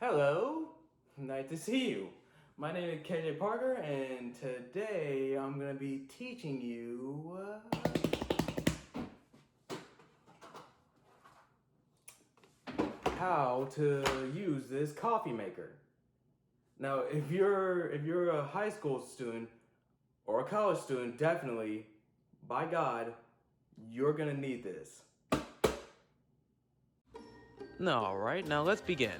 Hello, nice to see you. My name is KJ Parker, and today I'm going to be teaching you how to use this coffee maker. Now, if you're a high school student or a college student, definitely, by God, you're going to need this. Alright, now let's begin.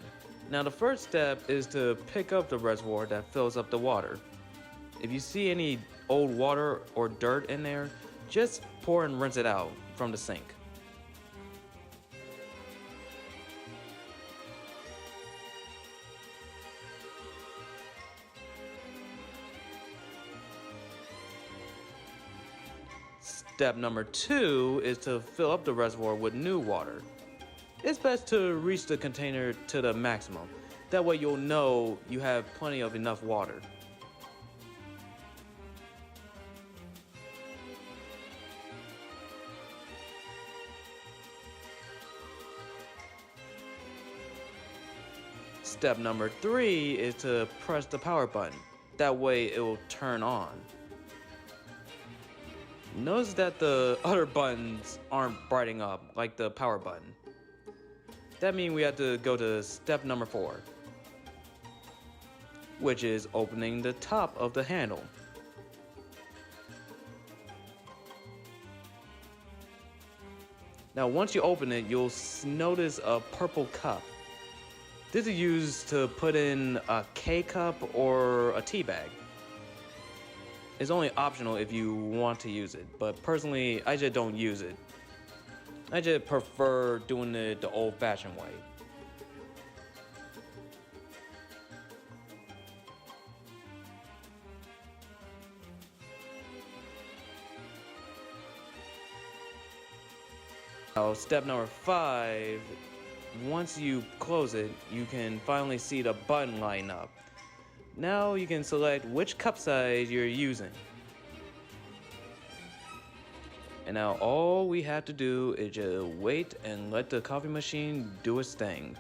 Now the first step is to pick up the reservoir that fills up the water. If you see any old water or dirt in there, just pour and rinse it out from the sink. Step number 2 is to fill up the reservoir with new water. It's best to reach the container to the maximum. That way you'll know you have plenty of enough water. Step number 3 is to press the power button. That way it will turn on. Notice that the other buttons aren't brightening up like the power button. That means we have to go to step number 4, which is opening the top of the handle. Now once you open it, you'll notice a purple cup. This is used to put in a K-cup or a tea bag. It's only optional if you want to use it, but personally, I just don't use it. I just prefer doing it the old-fashioned way. Now, step number 5, once you close it, you can finally see the button lighting up. Now you can select which cup size you're using. And now all we have to do is just wait and let the coffee machine do its thing.